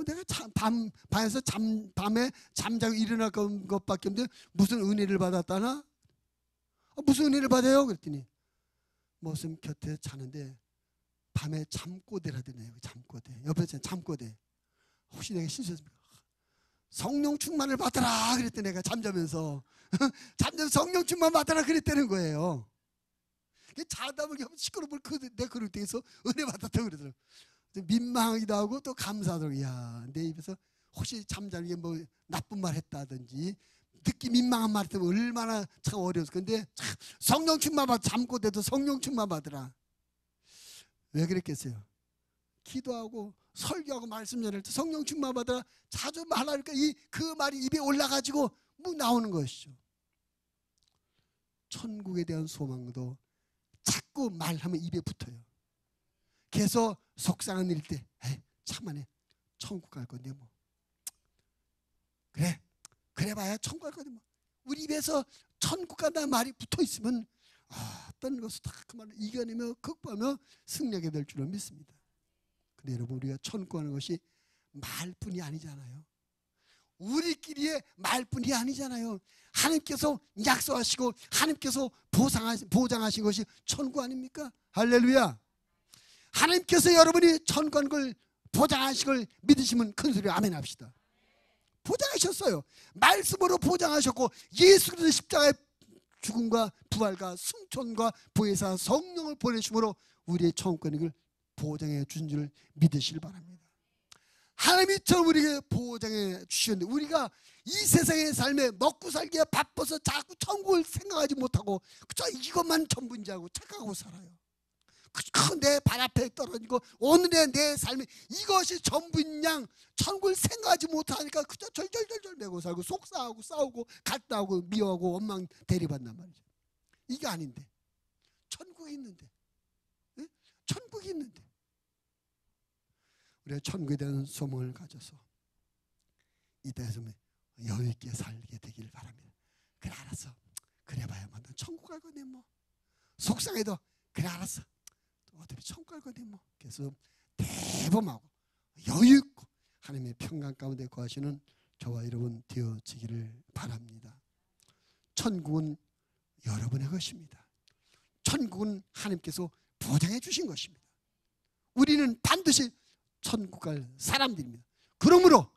A: 내가 밤에서 밤에 잠자고 일어날 것밖에 없는데 무슨 은혜를 받았다나? 무슨 은혜를 받아요? 그랬더니 목사님 곁에 자는데 밤에 잠꼬대라더네요. 잠꼬대. 옆에서 잠꼬대. 혹시 내가 실수했습니까? 성령 충만을 받아라 그랬더니 내가 잠자면서 성령 충만 받아라 그랬다는 거예요. 자다 보니 시끄러울 내 그릇 등에서 은혜 받았다고 그러더라고요. 민망하기도 하고 또 감사하더라고요. 야, 내 입에서 혹시 잠자는 게 뭐 나쁜 말 했다든지 듣기 민망한 말 했다면 얼마나 참 어려웠어. 근데 성령 충만 받아 잠꼬대도 성령 충만 받으라. 왜 그랬겠어요? 기도하고 설교하고 말씀 전할 때 성령 충만 받아 자주 말하니까 그 말이 입에 올라가지고 뭐 나오는 것이죠. 천국에 대한 소망도 자꾸 말하면 입에 붙어요. 그래서 속상한 일일 때 참아내 천국 갈 건데 뭐 그래 봐야 천국 갈 건데 뭐 우리 입에서 천국 간다는 말이 붙어 있으면 어떤 것을 다 그 말을 이겨내며 극복하며 승리하게 될 줄로 믿습니다. 근데 여러분 우리가 천국 가는 것이 말뿐이 아니잖아요. 우리끼리의 말뿐이 아니잖아요. 하나님께서 약속하시고 하나님께서 보장하신 것이 천국 아닙니까? 할렐루야. 하나님께서 여러분이 천국 가는 걸 보장하신 걸 믿으시면 큰 소리로 아멘 합시다. 보장하셨어요. 말씀으로 보장하셨고 예수 그리스도 십자가의 죽음과 부활과 승천과 보혜사 성령을 보내심으로 우리의 천국 가는 걸 보장해 주신 줄 믿으시길 바랍니다. 하나님이 처음 우리에게 보장해 주셨는데 우리가 이 세상의 삶에 먹고 살기에 바빠서 자꾸 천국을 생각하지 못하고 그저 이것만 전부인지 알고 착각하고 살아요. 내 발 앞에 떨어지고 오늘의 내 삶에 이것이 전부인 양 천국을 생각하지 못하니까 그저 절절절절 매고 살고 속상하고 싸우고 갈등하고 미워하고 원망 대립한단 말이죠. 이게 아닌데 천국이 있는데 천국이 있는데 우리가 천국에 대한 소망을 가져서 이 땅에서 여유 있게 살게 되길 바랍니다. 그래 알았어. 그래 봐야 뭐 천국 갈 거네 뭐 속상해도 그래 알았어. 어차피 천국 갈 거네 뭐 그래서 대범하고 여유 있고 하나님의 평강 가운데 거하시는 저와 여러분 되어지기를 바랍니다. 천국은 여러분의 것입니다. 천국은 하나님께서 보장해 주신 것입니다. 우리는 반드시 천국 갈 사람들입니다. 그러므로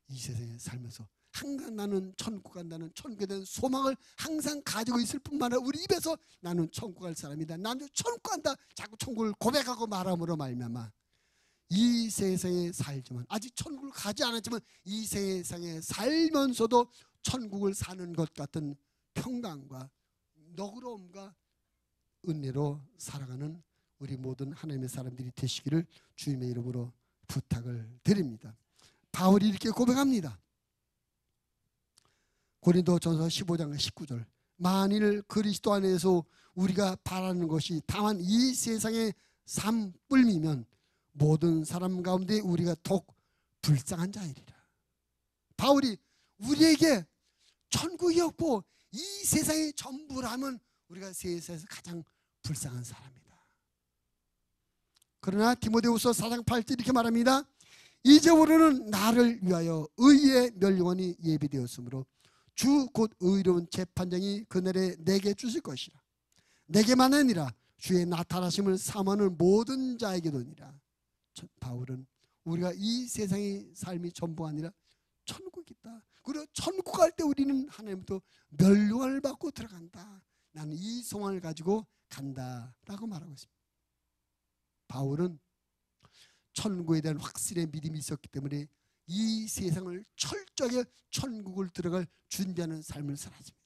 A: 이 세상에 살면서 항상 나는 천국 간다는 천국에 대한 소망을 항상 가지고 있을 뿐만 아니라 우리 입에서 나는 천국 갈 사람이다. 나는 천국 간다. 자꾸 천국을 고백하고 말함으로 말미암아 이 세상에 살지만 아직 천국을 가지 않았지만 이 세상에 살면서도 천국을 사는 것 같은 평강과 너그러움과 은혜로 살아가는 우리 모든 하나님의 사람들이 되시기를 주님의 이름으로 부탁을 드립니다. 바울이 이렇게 고백합니다. 고린도전서 15장 19절 만일 그리스도 안에서 우리가 바라는 것이 다만 이 세상의 삶뿐이면 모든 사람 가운데 우리가 더욱 불쌍한 자이리라. 바울이 우리에게 천국이 없고 이 세상의 전부라면 우리가 세상에서 가장 불쌍한 사람이다. 그러나 디모데후서 4장 8절 이렇게 말합니다. 이제부터는 나를 위하여 의의 멸류관이 예비되었으므로 주 곧 의로운 재판장이 그날에 내게 주실 것이라. 내게만 아니라 주의 나타나심을 사모하는 모든 자에게도니라. 바울은 우리가 이 세상의 삶이 전부가 아니라 천국이 있다. 그리고 천국 갈 때 우리는 하나님부터 멸류관을 받고 들어간다. 나는 이 소망을 가지고 간다라고 말하고 있습니다. 바울은 천국에 대한 확실의 믿음이 있었기 때문에 이 세상을 철저하게 천국을 들어갈 준비하는 삶을 살았습니다.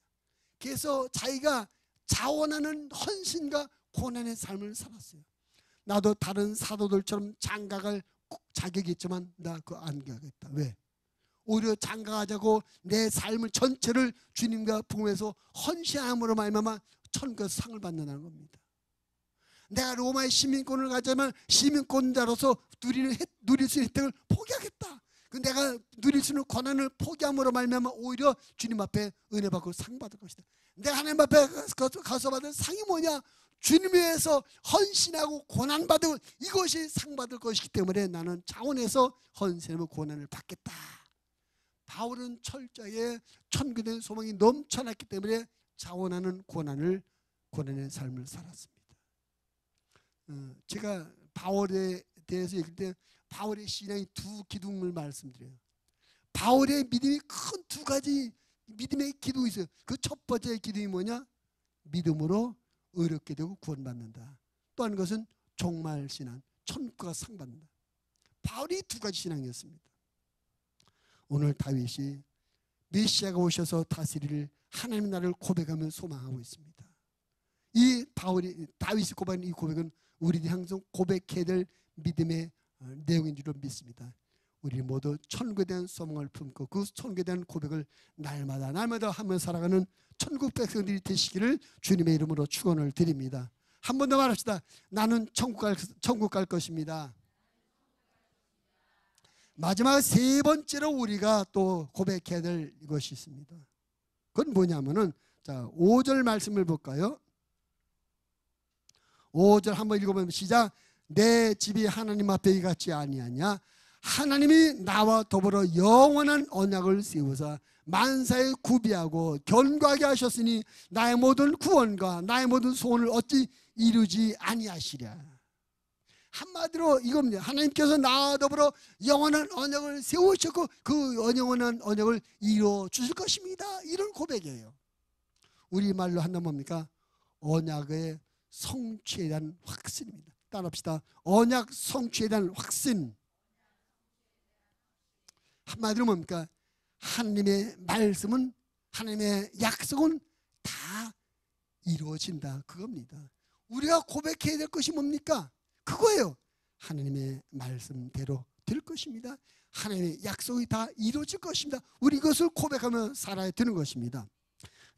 A: 그래서 자기가 자원하는 헌신과 고난의 삶을 살았어요. 나도 다른 사도들처럼 장가갈 자격이 있지만 나 그거 안 가겠다. 왜? 오히려 장가가자고 내 삶을 전체를 주님과 부흥해서 헌신함으로 말미암아 천국에서 상을 받는다는 겁니다. 내가 로마의 시민권을 가지면 시민권자로서 누릴 수 있는 혜택을 포기하겠다. 내가 누릴 수 있는 권한을 포기함으로 말미암아 오히려 주님 앞에 은혜 받고 상 받을 것이다. 내가 하나님 앞에 가서 받을 상이 뭐냐? 주님 위해서 헌신하고 고난 받고 이것이 상 받을 것이기 때문에 나는 자원해서 헌신하고 고난을 받겠다. 바울은 철저하게 천국에 대한 소망이 넘쳐났기 때문에 자원하는 고난의 삶을 살았습니다. 제가 바울에 대해서 얘기할 때 바울의 신앙이 두 기둥을 말씀드려요. 바울의 믿음이 큰 두 가지 믿음의 기둥이 있어요. 그 첫 번째 기둥이 뭐냐? 믿음으로 의롭게 되고 구원받는다. 또 한 것은 종말신앙, 천국과 상받는다. 바울이 두 가지 신앙이었습니다. 오늘 다윗이 메시아가 오셔서 다스릴 하나님 나라를 고백하며 소망하고 있습니다. 이 다윗이 고백한 이 고백은 우리들이 항상 고백해야 될 믿음의 내용인 줄로 믿습니다. 우리 모두 천국에 대한 소망을 품고 그 천국에 대한 고백을 날마다 하며 살아가는 천국 백성들이 되시기를 주님의 이름으로 축원을 드립니다. 한 번 더 말합시다. 나는 천국 갈 것입니다. 마지막 세 번째로 우리가 또 고백해야 될 것이 있습니다. 그건 뭐냐면은, 자, 5절 말씀을 볼까요? 5절 한번 읽어보면 시작. 내 집이 하나님 앞에 같지 아니하냐? 하나님이 나와 더불어 영원한 언약을 세우사 만사에 구비하고 견고하게 하셨으니 나의 모든 구원과 나의 모든 소원을 어찌 이루지 아니하시랴. 한마디로 이겁니다. 하나님께서 나와 더불어 영원한 언약을 세우셨고 그 영원한 언약을 이루어 주실 것입니다. 이런 고백이에요. 우리말로 한다면 뭡니까? 언약의 성취에 대한 확신입니다. 따라합시다. 언약 성취에 대한 확신. 한마디로 뭡니까? 하나님의 말씀은, 하나님의 약속은 다 이루어진다, 그겁니다. 우리가 고백해야 될 것이 뭡니까? 그거예요. 하나님의 말씀대로 될 것입니다. 하나님의 약속이 다 이루어질 것입니다. 우리 이것을 고백하며 살아야 되는 것입니다.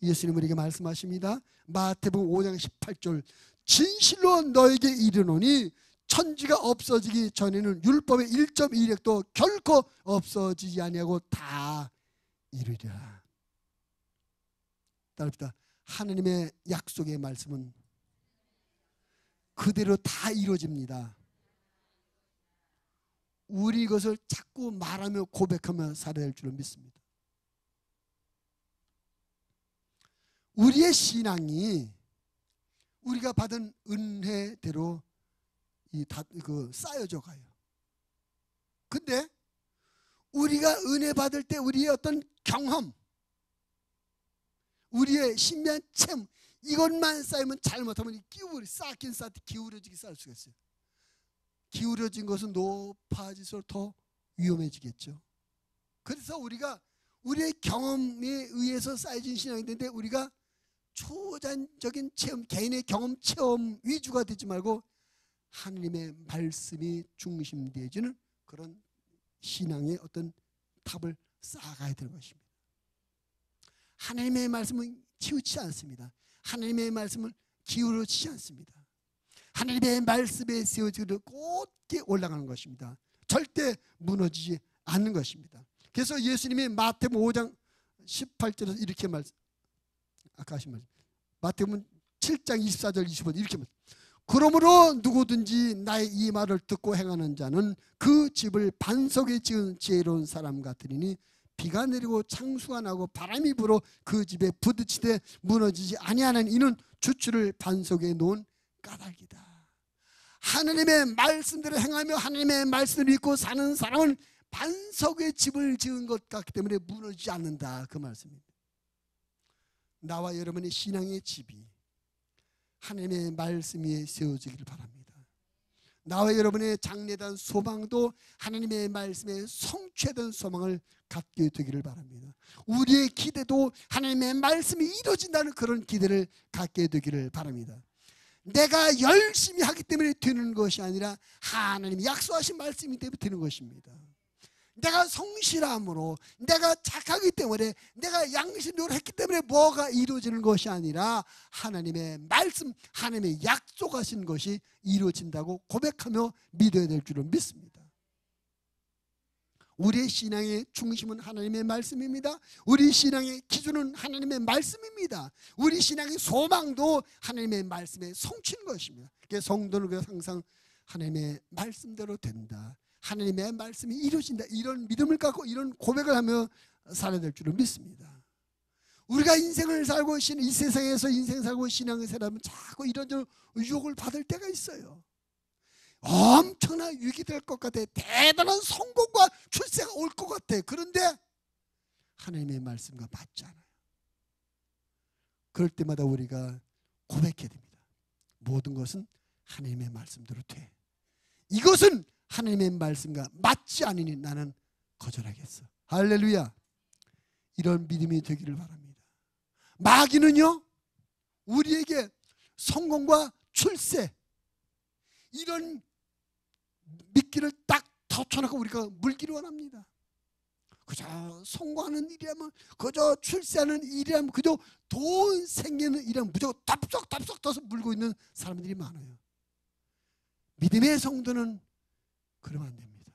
A: 예수님 우리에게 말씀하십니다. 마태복음 5장 18절 진실로 너에게 이르노니 천지가 없어지기 전에는 율법의 1.1획도 결코 없어지지 아니하고 다 이루리라. 따릅니다. 하나님의 약속의 말씀은 그대로 다 이루어집니다. 우리 이것을 자꾸 말하며 고백하며 살아야 할 줄로 믿습니다. 우리의 신앙이 우리가 받은 은혜대로 쌓여져 가요. 근데 우리가 은혜 받을 때 우리의 어떤 경험, 우리의 신비한 체험, 이것만 쌓이면 잘못하면 쌓긴 쌓듯 기울어지게 쌓일 수가 있어요. 기울어진 것은 높아질수록 더 위험해지겠죠. 그래서 우리가 우리의 경험에 의해서 쌓여진 신앙이 되는데 우리가 초자연적인 체험, 개인의 경험 체험 위주가 되지 말고 하나님의 말씀이 중심되어지는 그런 신앙의 어떤 탑을 쌓아가야 되는 것입니다. 하나님의 말씀은 치우치지 않습니다. 하나님의 말씀은 기울어지지 않습니다. 하나님의 말씀에 세워지고 곧게 올라가는 것입니다. 절대 무너지지 않는 것입니다. 그래서 예수님이 마태복음 5장 18절에서 이렇게 아까 하신 말씀, 마태복음 7장 24절 25절 이렇게 말씀. 그러므로 누구든지 나의 이 말을 듣고 행하는 자는 그 집을 반석에 지은 지혜로운 사람 같으니 비가 내리고 창수가 나고 바람이 불어 그 집에 부딪히되 무너지지 아니하는 이는 주추를 반석에 놓은 까닭이다. 하나님의 말씀대로 행하며 하나님의 말씀을 믿고 사는 사람은 반석에 집을 지은 것 같기 때문에 무너지지 않는다, 그 말씀입니다. 나와 여러분의 신앙의 집이 하나님의 말씀 위에 세워지기를 바랍니다. 나와 여러분의 장래단 소망도 하나님의 말씀에 성취된 소망을 갖게 되기를 바랍니다. 우리의 기대도 하나님의 말씀이 이루어진다는 그런 기대를 갖게 되기를 바랍니다. 내가 열심히 하기 때문에 되는 것이 아니라 하나님이 약속하신 말씀이 때문에 되는 것입니다. 내가 성실함으로, 내가 착하기 때문에, 내가 양심적으로 했기 때문에 뭐가 이루어지는 것이 아니라 하나님의 말씀, 하나님의 약속하신 것이 이루어진다고 고백하며 믿어야 될 줄을 믿습니다. 우리의 신앙의 중심은 하나님의 말씀입니다. 우리 신앙의 기준은 하나님의 말씀입니다. 우리 신앙의 소망도 하나님의 말씀에 성취는 것입니다. 그래서 성도는 항상 하나님의 말씀대로 된다, 하나님의 말씀이 이루어진다, 이런 믿음을 갖고 이런 고백을 하며 살아야 될 줄을 믿습니다. 우리가 인생을 살고 이 세상에서 인생 살고 신앙을 살아가면 자꾸 이런저런 유혹을 받을 때가 있어요. 엄청난 위기 될 것 같아. 대단한 성공과 출세가 올 것 같아. 그런데 하나님의 말씀과 맞지 않아요. 그럴 때마다 우리가 고백해야 됩니다. 모든 것은 하나님의 말씀대로 돼. 이것은 하나님의 말씀과 맞지 않으니 나는 거절하겠어. 할렐루야. 이런 믿음이 되기를 바랍니다. 마귀는요, 우리에게 성공과 출세 이런 미끼를 딱 덮쳐놓고 우리가 물기를 원합니다. 그저 성공하는 일이라면, 그저 출세하는 일이라면, 그저 돈 생기는 일이라면 무조건 답석 떠서 물고 있는 사람들이 많아요. 믿음의 성도는 그러면 안 됩니다.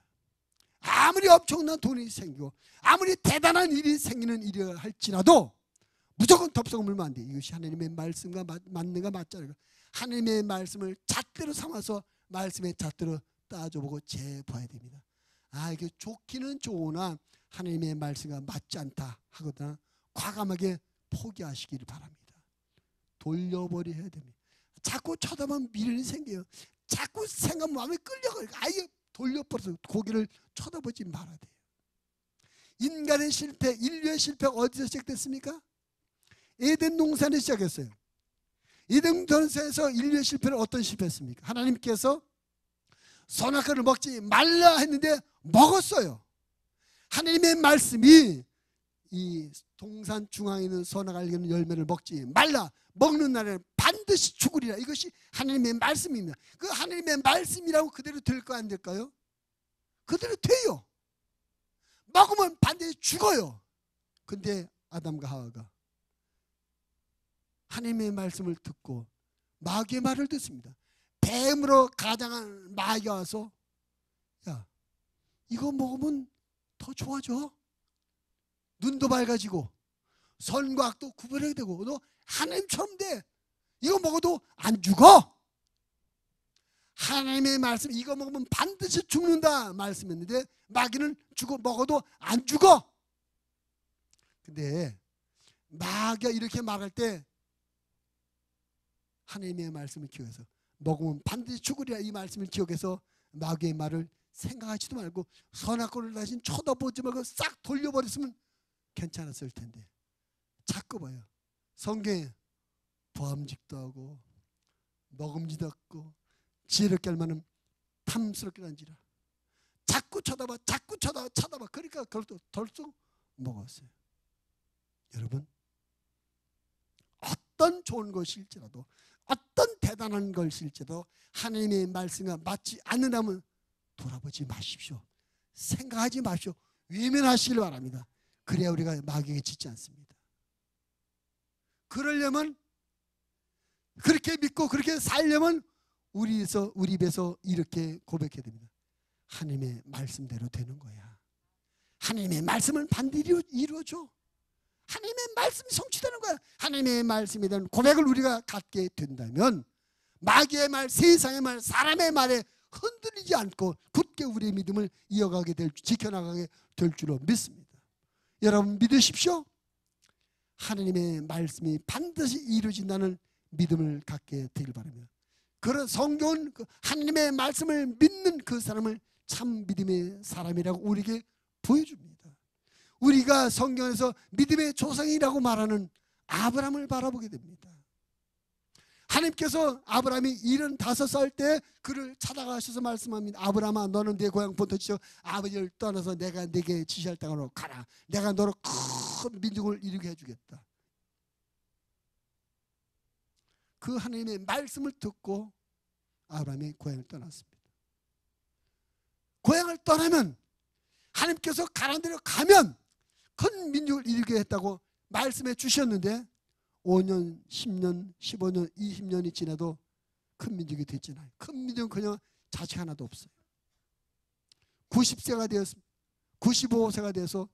A: 아무리 엄청난 돈이 생기고 아무리 대단한 일이 생기는 일이라 할지라도 무조건 덥석 물면 안 돼요. 이것이 하나님의 말씀과 맞는가 맞지 않은가. 하나님의 말씀을 잣대로 삼아서 말씀의 잣대로 따져보고 재봐야 됩니다. 아, 이게 좋기는 좋으나 하나님의 말씀과 맞지 않다 하거나 과감하게 포기하시기를 바랍니다. 돌려버려야 됩니다. 자꾸 쳐다보면 미련이 생겨요. 자꾸 생각 마음에 끌려가요. 아예 돌려버려서 고개를 쳐다보지 말아야 돼요. 인간의 실패, 인류의 실패가 어디서 시작됐습니까? 에덴 동산에 시작했어요. 에덴 동산에서 인류의 실패를 어떤 실패했습니까? 하나님께서 선악과를 먹지 말라 했는데 먹었어요. 하나님의 말씀이 이 동산 중앙에 있는 선악 알게 열매를 먹지 말라, 먹는 날에 반드시 죽으리라. 이것이 하나님의 말씀입니다. 그 하나님의 말씀이라고 그대로 될까 안 될까요? 그대로 돼요. 먹으면 반드시 죽어요. 근데 아담과 하와가 하나님의 말씀을 듣고 마귀의 말을 듣습니다. 뱀으로 가장한 마귀가 와서, 야, 이거 먹으면 더 좋아져. 눈도 밝아지고 선과 악도 구별하게 되고 너 하나님처럼 돼. 이거 먹어도 안 죽어. 하나님의 말씀, 이거 먹으면 반드시 죽는다 말씀했는데 마귀는 죽어 먹어도 안 죽어. 근데 마귀가 이렇게 말할 때 하나님의 말씀을 기억해서 먹으면 반드시 죽으리라 이 말씀을 기억해서 마귀의 말을 생각하지도 말고 선악과를 다시 쳐다보지 말고 싹 돌려버렸으면 괜찮았을 텐데 자꾸 봐요. 성경에 보암직도 하고 먹음직도 하고 지혜롭게 할 만은 탐스럽게 한지라 자꾸 쳐다봐 그러니까 그것도 덜썩 먹었어요. 여러분, 어떤 좋은 것일지라도 어떤 대단한 것일지라도 하나님의 말씀과 맞지 않는다면 돌아보지 마십시오. 생각하지 마십시오. 외면하시길 바랍니다. 그래야 우리가 마귀에게 짓지 않습니다. 그러려면, 그렇게 믿고 그렇게 살려면 우리 입에서 이렇게 고백해야 됩니다. 하나님의 말씀대로 되는 거야. 하나님의 말씀은 반드시 이루어져. 하나님의 말씀이 성취되는 거야. 하나님의 말씀에 대한 고백을 우리가 갖게 된다면 마귀의 말, 세상의 말, 사람의 말에 흔들리지 않고 굳게 우리의 믿음을 이어가게 지켜나가게 될 줄로 믿습니다. 여러분 믿으십시오. 하나님의 말씀이 반드시 이루어진다는 믿음을 갖게 되길 바랍니다. 그런 성경은 하나님의 말씀을 믿는 그 사람을 참 믿음의 사람이라고 우리에게 보여줍니다. 우리가 성경에서 믿음의 조상이라고 말하는 아브라함을 바라보게 됩니다. 하나님께서 아브라함이 75살 때 그를 찾아가셔서 말씀합니다. 아브라함아, 너는 내 고향 본토지역 아버지를 떠나서 내가 네게 지시할 땅으로 가라. 내가 너로 큰 민족을 이루게 해주겠다. 그 하나님의 말씀을 듣고 아브라함이 고향을 떠났습니다. 고향을 떠나면 하나님께서 가라는 대로 가면 큰 민족을 이루게 했다고 말씀해 주셨는데 5년, 10년, 15년, 20년이 지나도 큰 민족이 됐잖아요. 큰 민족은 그냥 자식 하나도 없어요. 90세가 되었습니다. 95세가 돼서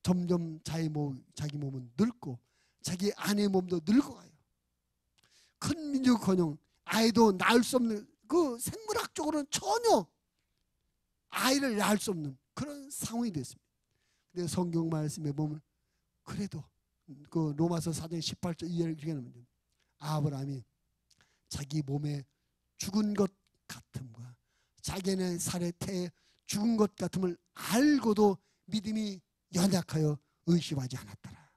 A: 점점 자기 몸은 늙고 자기 아내의 몸도 늙어가요. 큰 민족은커녕 아이도 낳을 수 없는, 그 생물학적으로는 전혀 아이를 낳을 수 없는 그런 상황이 됐습니다. 근데 성경 말씀에 보면 그래도 그 로마서 4장 18절 이하를 이렇게 하면 아브라함이 자기 몸에 죽은 것 같음과 자기네 살에 태에 죽은 것 같음을 알고도 믿음이 연약하여 의심하지 않았더라.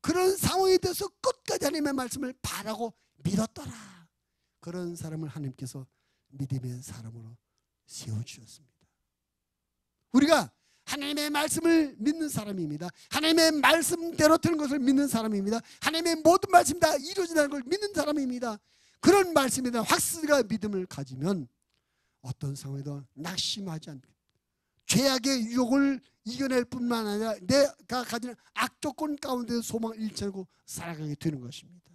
A: 그런 상황에 대해서 끝까지 하나님의 말씀을 바라고 믿었더라. 그런 사람을 하나님께서 믿음의 사람으로 세워주셨습니다. 우리가 하나님의 말씀을 믿는 사람입니다. 하나님의 말씀대로 되는 것을 믿는 사람입니다. 하나님의 모든 말씀이 다 이루어진다는 걸 믿는 사람입니다. 그런 말씀에 대한 확실한 믿음을 가지면 어떤 상황에도 낙심하지 않고 죄악의 유혹을 이겨낼 뿐만 아니라 내가 가지는 악조건 가운데 소망을 잃지 않고 살아가게 되는 것입니다.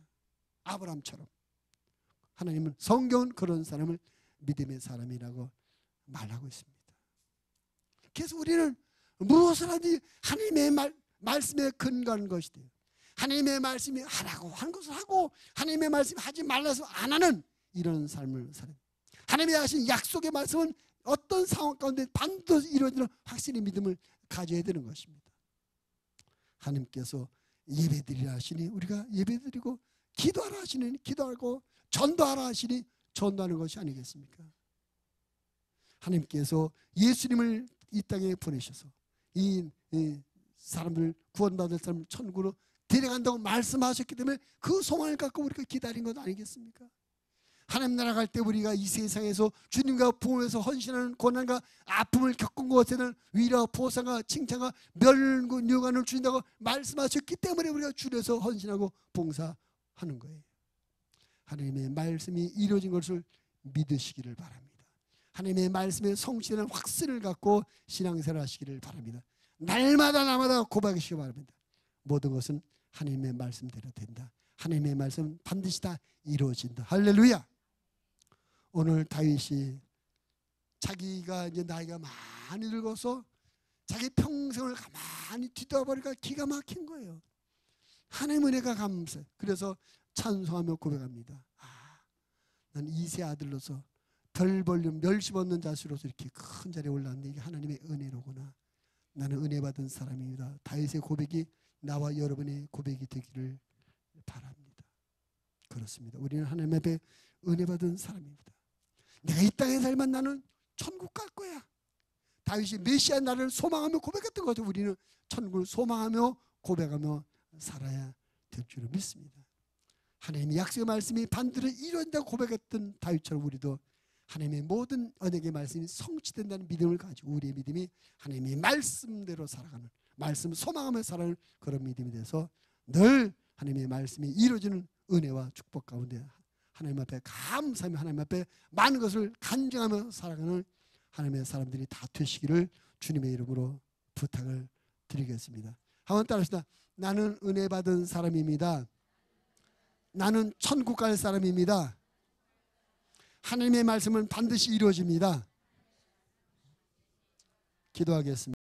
A: 아브라함처럼. 하나님은, 성경은 그런 사람을 믿음의 사람이라고 말하고 있습니다. 그래서 우리는 무엇을 하든지 하나님의 말씀에 근거한 것이 돼요. 하나님의 말씀이 하라고 하는 것을 하고 하나님의 말씀이 하지 말라서 안 하는 이런 삶을 살아요. 하나님이 하신 약속의 말씀은 어떤 상황 가운데 반드시 이루어지는 확실히 믿음을 가져야 되는 것입니다. 하나님께서 예배드리라 하시니 우리가 예배드리고, 기도하라 하시니 기도하고, 전도하라 하시니 전도하는 것이 아니겠습니까? 하나님께서 예수님을 이 땅에 보내셔서 이 사람들, 구원받을 사람을 천국으로 데려간다고 말씀하셨기 때문에 그 소망을 갖고 우리가 기다린 것 아니겠습니까? 하나님 나라 갈 때 우리가 이 세상에서 주님과 부흥해서 헌신하는 고난과 아픔을 겪은 것에는 위로와 보상과 칭찬과 멸류관을 주신다고 말씀하셨기 때문에 우리가 주에서 헌신하고 봉사하는 거예요. 하나님의 말씀이 이루어진 것을 믿으시기를 바랍니다. 하나님의 말씀에 성취되는 확신을 갖고 신앙생활 하시기를 바랍니다. 날마다 고백하시기 바랍니다. 모든 것은 하나님의 말씀대로 된다. 하나님의 말씀은 반드시 다 이루어진다. 할렐루야. 오늘 다윗이 자기가 이제 나이가 많이 늙어서 자기 평생을 가만히 뒤돌아보니까 기가 막힌 거예요. 하나님 은혜가 감사해요. 그래서 찬송하며 고백합니다. 난 이세 아들로서 별 볼륨 멸시 없는 자수로서 이렇게 큰 자리에 올랐는데 이게 하나님의 은혜로구나. 나는 은혜 받은 사람입니다. 다윗의 고백이 나와 여러분의 고백이 되기를 바랍니다. 그렇습니다. 우리는 하나님 앞에 은혜 받은 사람입니다. 내가 이 땅에 살면 나는 천국 갈 거야. 다윗이 메시아 나를 소망하며 고백했던 거죠. 우리는 천국을 소망하며 고백하며 살아야 될 줄을 믿습니다. 하나님의 약속의 말씀이 반드시 이루어진다고 고백했던 다윗처럼 우리도 하나님의 모든 언약의 말씀이 성취된다는 믿음을 가지고 우리의 믿음이 하나님의 말씀대로 살아가는, 말씀 소망하며 살아가는 그런 믿음이 돼서 늘 하나님의 말씀이 이루어지는 은혜와 축복 가운데 하나님 앞에 감사하며 하나님 앞에 많은 것을 간증하며 살아가는 하나님의 사람들이 다 되시기를 주님의 이름으로 부탁을 드리겠습니다. 한번 따라합시다. 나는 은혜 받은 사람입니다. 나는 천국 갈 사람입니다. 하나님의 말씀은 반드시 이루어집니다. 기도하겠습니다.